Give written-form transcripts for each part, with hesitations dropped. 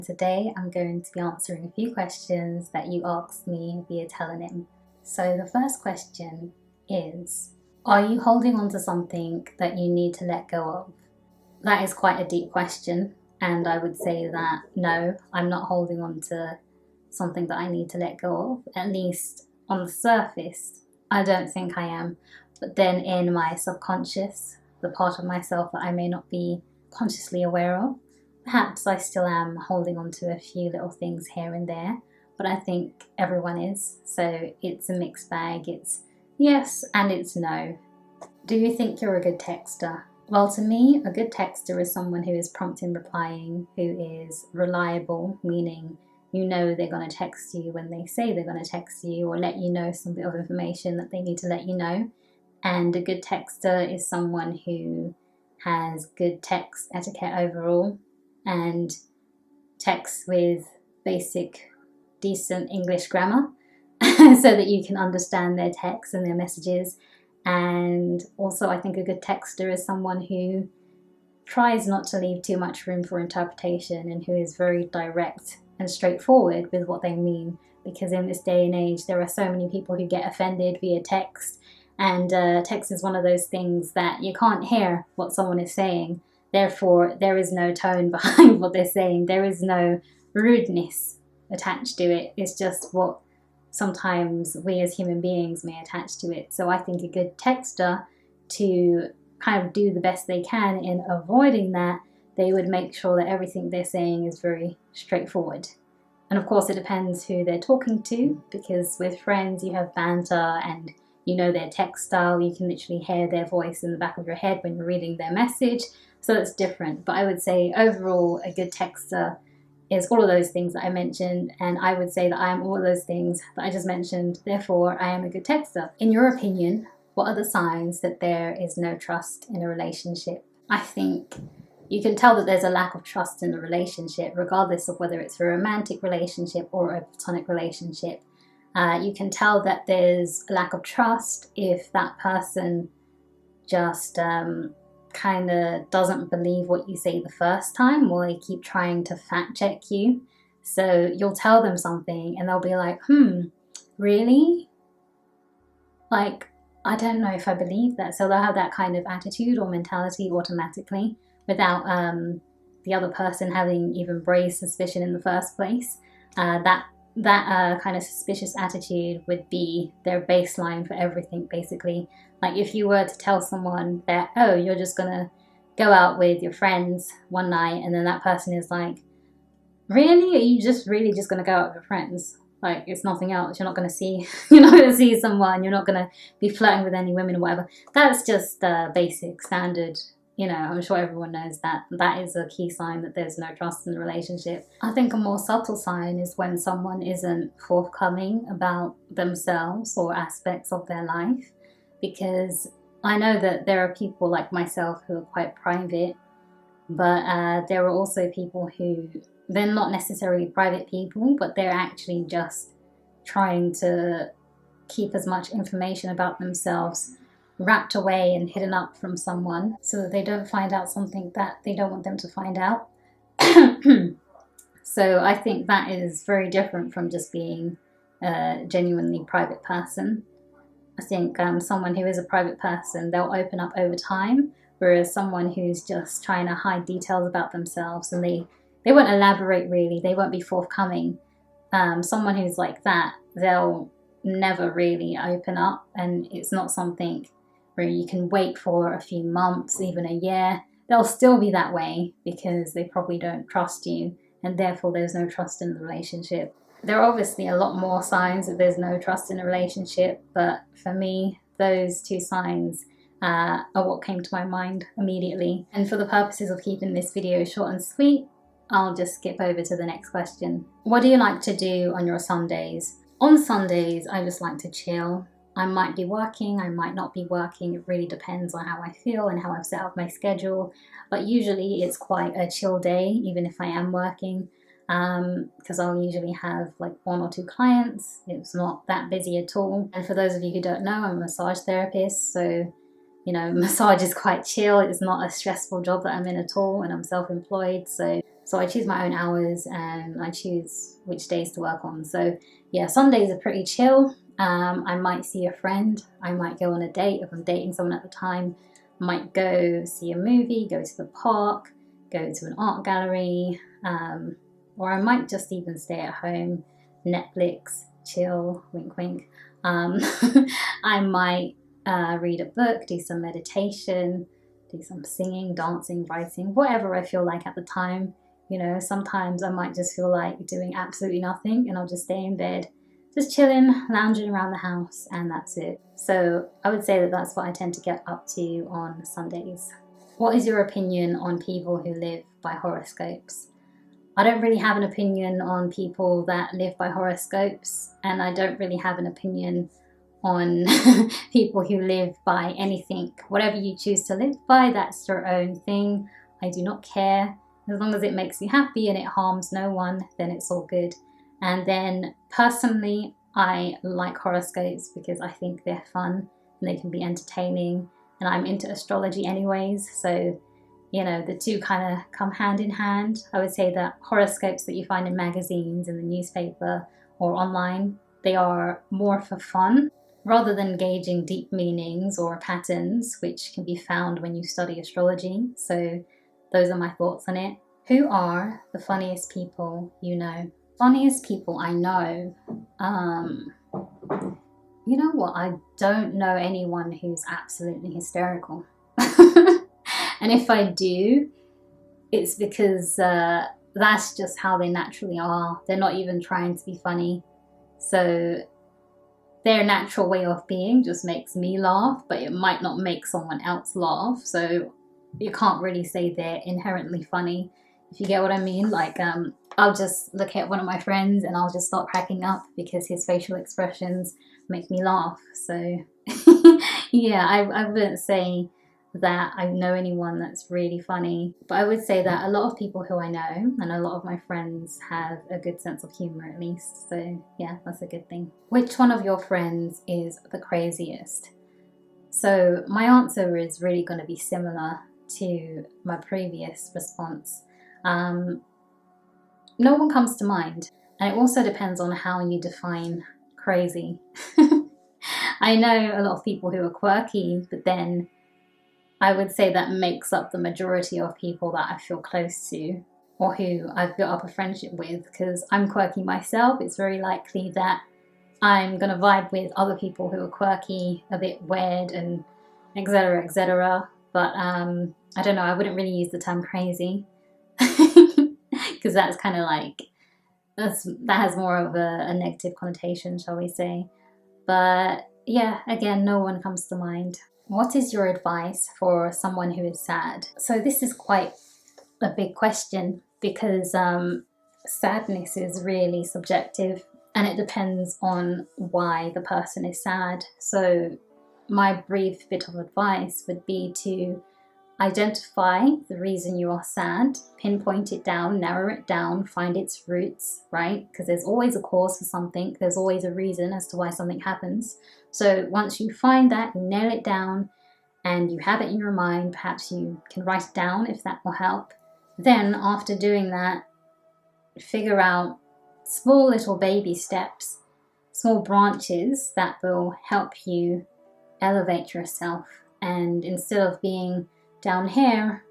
Today I'm going to be answering a few questions that you asked me via Tellonym. So the first question is, are you holding on to something that you need to let go of? That is quite a deep question, and I would say that no, I'm not holding on to something that I need to let go of. At least on the surface, I don't think I am. But then in my subconscious, the part of myself that I may not be consciously aware of, perhaps I still am holding on to a few little things here and there, but I think everyone is. So it's a mixed bag. It's yes and it's no. Do you think you're a good texter? Well, to me, a good texter is someone who is prompt in replying, who is reliable, meaning you know they're going to text you when they say they're going to text you or let you know some bit of information that they need to let you know. And a good texter is someone who has good text etiquette overall and texts with basic, decent English grammar so that you can understand their texts and their messages. And also I think a good texter is someone who tries not to leave too much room for interpretation and who is very direct and straightforward with what they mean, because in this day and age there are so many people who get offended via text, and text is one of those things that you can't hear what someone is saying. Therefore, there is no tone behind what they're saying. There is no rudeness attached to it. It's just what sometimes we as human beings may attach to it. So I think a good texter, to kind of do the best they can in avoiding that, they would make sure that everything they're saying is very straightforward. And of course, it depends who they're talking to, because with friends you have banter and you know their text style. You can literally hear their voice in the back of your head when you're reading their message. So it's different. But I would say overall, a good texter is all of those things that I mentioned. And I would say that I am all of those things that I just mentioned. Therefore, I am a good texter. In your opinion, what are the signs that there is no trust in a relationship? I think you can tell that there's a lack of trust in a relationship, regardless of whether it's a romantic relationship or a platonic relationship. You can tell that there's a lack of trust if that person just kind of doesn't believe what you say the first time, or they keep trying to fact check you. So you'll tell them something and they'll be like, really? Like, I don't know if I believe that. So they'll have that kind of attitude or mentality automatically without the other person having even raised suspicion in the first place. That kind of suspicious attitude would be their baseline for everything, basically. Like if you were to tell someone that, oh, you're just gonna go out with your friends one night, and then that person is like, really? Are you just really just gonna go out with your friends? Like, it's nothing else. You're not gonna see someone. You're not gonna be flirting with any women or whatever. That's just basic standard. I'm sure everyone knows that. That is a key sign that there's no trust in the relationship. I think a more subtle sign is when someone isn't forthcoming about themselves or aspects of their life, because I know that there are people like myself who are quite private, but there are also people who, they're not necessarily private people, but they're actually just trying to keep as much information about themselves wrapped away and hidden up from someone so that they don't find out something that they don't want them to find out. So I think that is very different from just being a genuinely private person. I think someone who is a private person, they'll open up over time, whereas someone who's just trying to hide details about themselves and they won't elaborate really, they won't be forthcoming. Someone who's like that, they'll never really open up, and it's not something where you can wait for a few months, even a year. They'll still be that way because they probably don't trust you, and therefore there's no trust in the relationship. There are obviously a lot more signs that there's no trust in a relationship, but for me, those two signs are what came to my mind immediately. And for the purposes of keeping this video short and sweet, I'll just skip over to the next question. What do you like to do on your Sundays? On Sundays, I just like to chill. I might be working, I might not be working. It really depends on how I feel and how I've set up my schedule. But usually it's quite a chill day, even if I am working, because I'll usually have like 1 or 2 clients. It's not that busy at all. And for those of you who don't know, I'm a massage therapist, so massage is quite chill. It's not a stressful job that I'm in at all, and I'm self-employed, so So I choose my own hours and I choose which days to work on. So yeah, Sundays are pretty chill. I might see a friend, I might go on a date if I'm dating someone at the time, might go see a movie, go to the park, go to an art gallery, or I might just even stay at home, Netflix, chill, wink wink. I might read a book, do some meditation, do some singing, dancing, writing, whatever I feel like at the time. You know, sometimes I might just feel like doing absolutely nothing and I'll just stay in bed, just chilling, lounging around the house, and that's it. So I would say that that's what I tend to get up to on Sundays. What is your opinion on people who live by horoscopes? I don't really have an opinion on people that live by horoscopes, and I don't really have an opinion on people who live by anything. Whatever you choose to live by, that's your own thing. I do not care. As long as it makes you happy and it harms no one, then it's all good. And then personally, I like horoscopes because I think they're fun and they can be entertaining. And I'm into astrology anyways, so you know, the two kind of come hand in hand. I would say that horoscopes that you find in magazines, in the newspaper or online, they are more for fun rather than gauging deep meanings or patterns, which can be found when you study astrology. So those are my thoughts on it. Who are the funniest people you know? Funniest people I know? You know what? I don't know anyone who's absolutely hysterical. And if I do, it's because that's just how they naturally are. They're not even trying to be funny. So their natural way of being just makes me laugh, but it might not make someone else laugh. So you can't really say they're inherently funny, if you get what I mean. Like, I'll just look at one of my friends and I'll just start cracking up because his facial expressions make me laugh. So yeah, I wouldn't say that I know anyone that's really funny, but I would say that a lot of people who I know and a lot of my friends have a good sense of humor at least. So yeah, that's a good thing. Which one of your friends is the craziest? So my answer is really going to be similar to my previous response. No one comes to mind, and it also depends on how you define crazy. I know a lot of people who are quirky, but then I would say that makes up the majority of people that I feel close to or who I've built up a friendship with, because I'm quirky myself. It's very likely that I'm going to vibe with other people who are quirky, a bit weird, and etc, etc. But I don't know, I wouldn't really use the term crazy because that's kind of like, that has more of a negative connotation, shall we say. But yeah, again, no one comes to mind. What is your advice for someone who is sad? So this is quite a big question because sadness is really subjective and it depends on why the person is sad. So my brief bit of advice would be to identify the reason you are sad, pinpoint it down, narrow it down, find its roots, right? Because there's always a cause for something. There's always a reason as to why something happens. So once you find that, you nail it down and you have it in your mind, perhaps you can write it down if that will help. Then after doing that, figure out small little baby steps, small branches that will help you elevate yourself. And instead of being down here,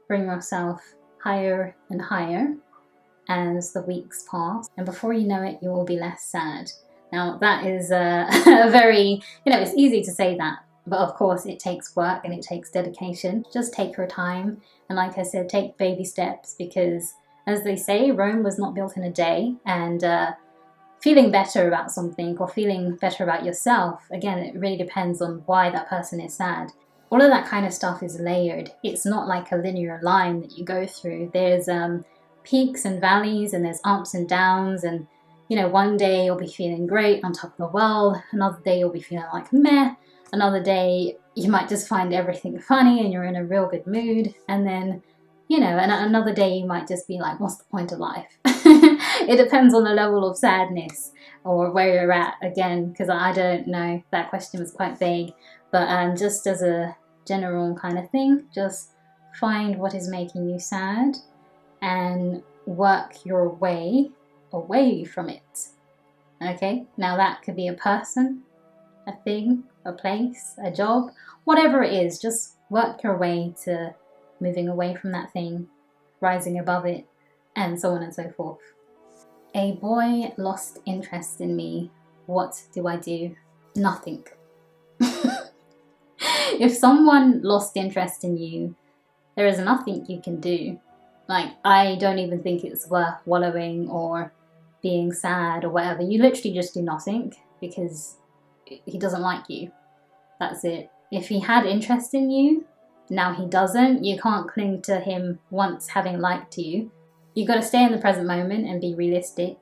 bring yourself higher and higher as the weeks pass. And before you know it, you will be less sad. Now that is a very, it's easy to say that, but of course it takes work and it takes dedication. Just take your time. And like I said, take baby steps because as they say, Rome was not built in a day. And feeling better about something or feeling better about yourself, again, it really depends on why that person is sad. All of that kind of stuff is layered. It's not like a linear line that you go through. There's peaks and valleys and there's ups and downs, and one day you'll be feeling great on top of the world, another day you'll be feeling like meh, another day you might just find everything funny and you're in a real good mood, and then and another day you might just be like, what's the point of life? It depends on the level of sadness or where you're at, again, because I don't know, that question was quite vague. But just as a general kind of thing, just find what is making you sad and work your way away from it. Okay, now that could be a person, a thing, a place, a job, whatever it is. Just work your way to moving away from that thing, rising above it, and so on and so forth. A boy lost interest in me. What do I do? Nothing. If someone lost interest in you, there is nothing you can do. Like, I don't even think it's worth wallowing or being sad or whatever. You literally just do nothing because he doesn't like you. That's it. If he had interest in you, now he doesn't. You can't cling to him once having liked you. You got to stay in the present moment and be realistic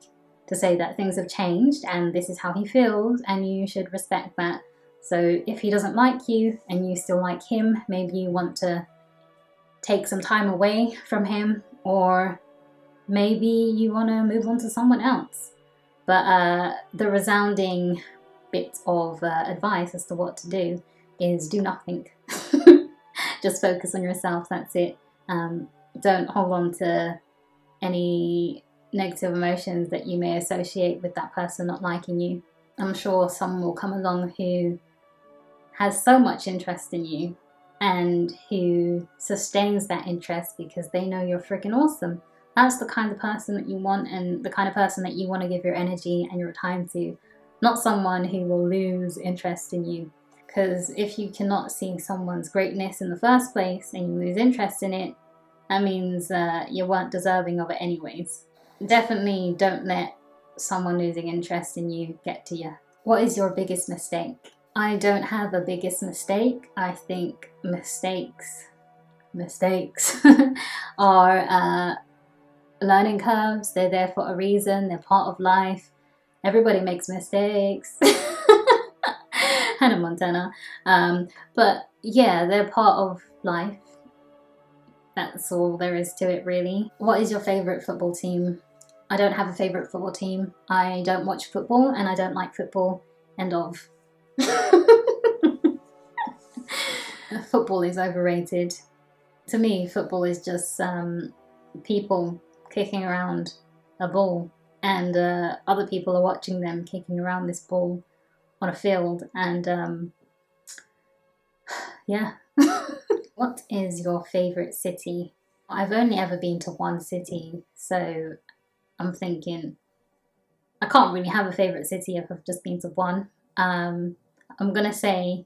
to say that things have changed and this is how he feels, and you should respect that. So if he doesn't like you and you still like him, maybe you want to take some time away from him, or maybe you want to move on to someone else. But the resounding bit of advice as to what to do is do nothing. Just focus on yourself, that's it. Don't hold on to any negative emotions that you may associate with that person not liking you. I'm sure someone will come along who has so much interest in you and who sustains that interest because they know you're freaking awesome. That's the kind of person that you want, and the kind of person that you want to give your energy and your time to, not someone who will lose interest in you. Because if you cannot see someone's greatness in the first place and you lose interest in it, that means you weren't deserving of it anyways. Definitely don't let someone losing interest in you get to you. What is your biggest mistake? I don't have a biggest mistake. I think mistakes are learning curves. They're there for a reason. They're part of life. Everybody makes mistakes. Hannah Montana. But yeah, they're part of life. That's all there is to it, really. What is your favourite football team? I don't have a favourite football team. I don't watch football and I don't like football. End of. Football is overrated. To me, football is just people kicking around a ball, and other people are watching them kicking around this ball on a field, and yeah. What is your favourite city? I've only ever been to one city, so I'm thinking I can't really have a favourite city if I've just been to one. I'm going to say,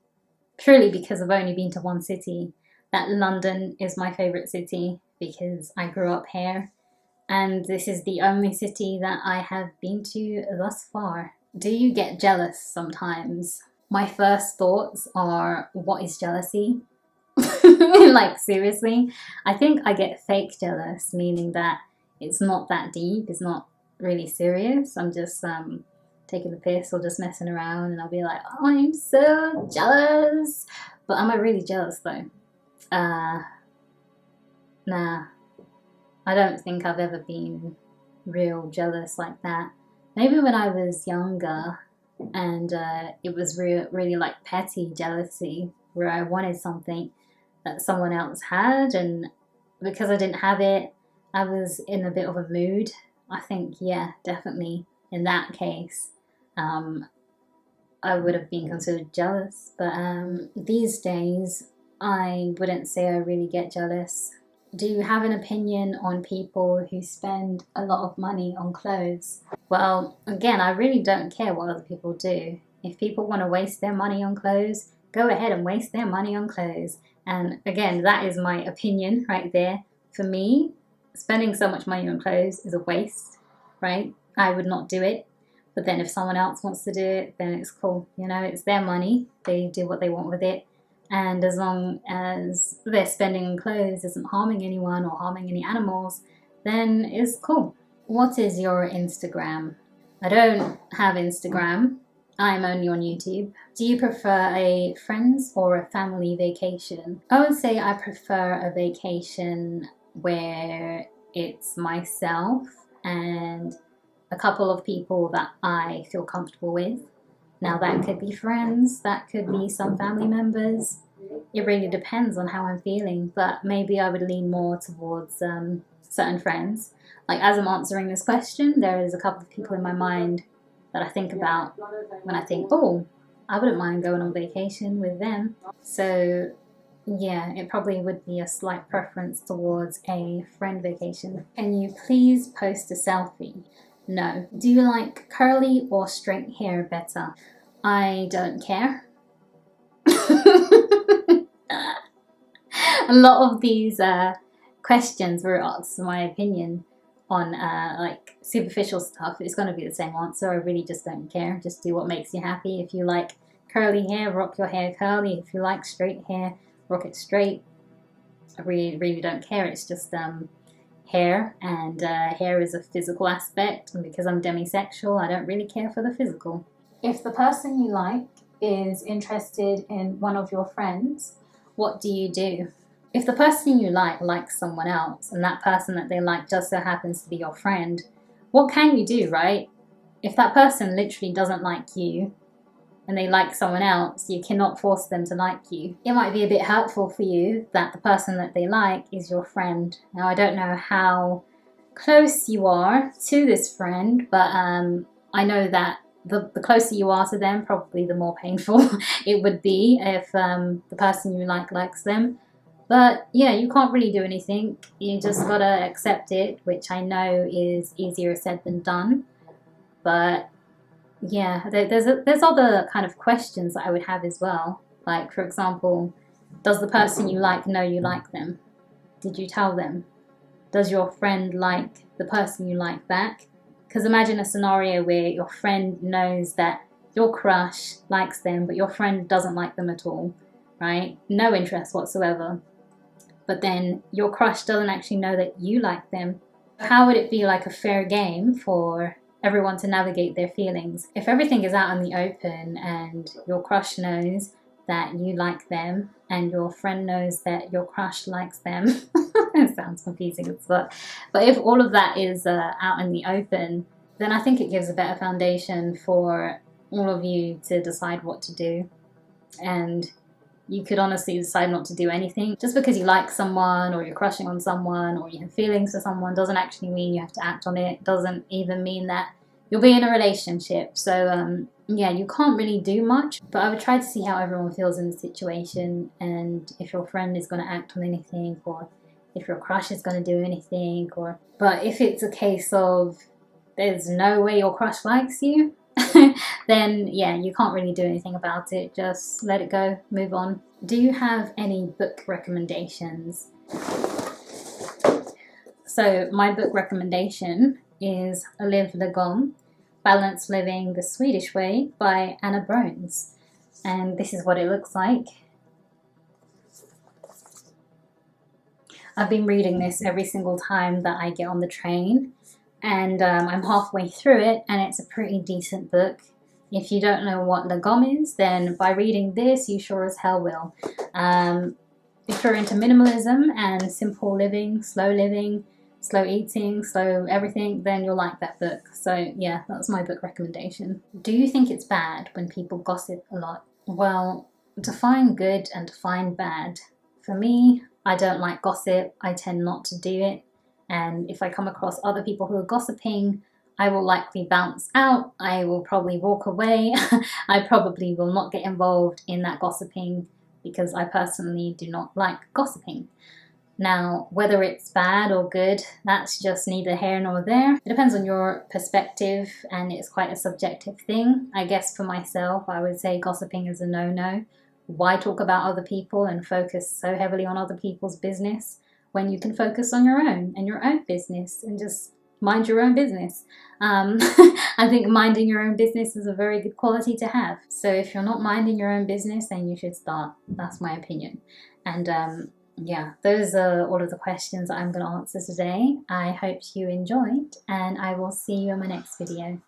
purely because I've only been to one city, that London is my favourite city because I grew up here, and this is the only city that I have been to thus far. Do you get jealous sometimes? My first thoughts are, what is jealousy? Like, seriously? I think I get fake jealous, meaning that it's not that deep, it's not really serious. I'm just taking the piss or just messing around, and I'll be like, oh, I'm so jealous. But am I really jealous though? Nah. I don't think I've ever been real jealous like that. Maybe when I was younger, and it was really like petty jealousy, where I wanted something that someone else had, and because I didn't have it, I was in a bit of a mood. I think, yeah, definitely in that case, I would have been considered jealous. But these days, I wouldn't say I really get jealous. Do you have an opinion on people who spend a lot of money on clothes? Well, again, I really don't care what other people do. If people want to waste their money on clothes, go ahead and waste their money on clothes. And again, that is my opinion right there. For me, spending so much money on clothes is a waste, right? I would not do it. But then if someone else wants to do it, then it's cool. You know, it's their money. They do what they want with it. And as long as their spending on clothes isn't harming anyone or harming any animals, then it's cool. What is your Instagram? I don't have Instagram. I'm only on YouTube. Do you prefer a friends or a family vacation? I would say I prefer a vacation where it's myself and a couple of people that I feel comfortable with. Now, that could be friends, that could be some family members. It really depends on how I'm feeling, but maybe I would lean more towards certain friends. Like, as I'm answering this question, there is a couple of people in my mind that I think about when I think, oh, I wouldn't mind going on vacation with them. So yeah, it probably would be a slight preference towards a friend vacation. Can you please post a selfie? No. Do you like curly or straight hair better? I don't care. A lot of these questions were asked for my opinion on like superficial stuff. It's going to be the same answer. I really just don't care. Just do what makes you happy. If you like curly hair, rock your hair curly. If you like straight hair, rock it straight. I really don't care. It's just hair, and hair is a physical aspect, and because I'm demisexual, I don't really care for the physical. If the person you like is interested in one of your friends, what do you do? If the person you like likes someone else, and that person that they like just so happens to be your friend, what can you do, right? If that person literally doesn't like you, and they like someone else, you cannot force them to like you. It might be a bit hurtful for you that the person that they like is your friend. Now, I don't know how close you are to this friend, but I know that the closer you are to them, probably the more painful it would be if the person you like likes them. But yeah, you can't really do anything. You just gotta accept it, which I know is easier said than done. But yeah, there's other kind of questions that I would have as well. Like, for example, does the person you like know you like them? Did you tell them? Does your friend like the person you like back? Because imagine a scenario where your friend knows that your crush likes them, but your friend doesn't like them at all, right? No interest whatsoever. But then your crush doesn't actually know that you like them. How would it be like a fair game for everyone to navigate their feelings? If everything is out in the open and your crush knows that you like them and your friend knows that your crush likes them, it sounds confusing as well. But if all of that is out in the open, then I think it gives a better foundation for all of you to decide what to do. And you could honestly decide not to do anything. Just because you like someone or you're crushing on someone or you have feelings for someone doesn't actually mean you have to act on it. Doesn't even mean that you'll be in a relationship. So yeah, you can't really do much, but I would try to see how everyone feels in the situation, and if your friend is going to act on anything, or if your crush is going to do anything. But if it's a case of there's no way your crush likes you, then yeah, you can't really do anything about it. Just let it go, move on. Do you have any book recommendations? So my book recommendation is Live Lagom, Balanced Living the Swedish Way by Anna Brones. And this is what it looks like. I've been reading this every single time that I get on the train, and I'm halfway through it, and it's a pretty decent book. If you don't know what Lagom is, then by reading this, you sure as hell will. If you're into minimalism and simple living, slow eating, slow everything, then you'll like that book. So yeah, that's my book recommendation. Do you think it's bad when people gossip a lot? Well, define good and define bad. For me, I don't like gossip. I tend not to do it. And if I come across other people who are gossiping, I will likely bounce out. I will probably walk away. I probably will not get involved in that gossiping because I personally do not like gossiping. Now, whether it's bad or good, that's just neither here nor there. It depends on your perspective, and it's quite a subjective thing. I guess for myself, I would say gossiping is a no-no. Why talk about other people and focus so heavily on other people's business when you can focus on your own and your own business and just mind your own business? I think minding your own business is a very good quality to have. So if you're not minding your own business, then you should start. That's my opinion. And yeah, those are all of the questions that I'm going to answer today. I hope you enjoyed, and I will see you in my next video.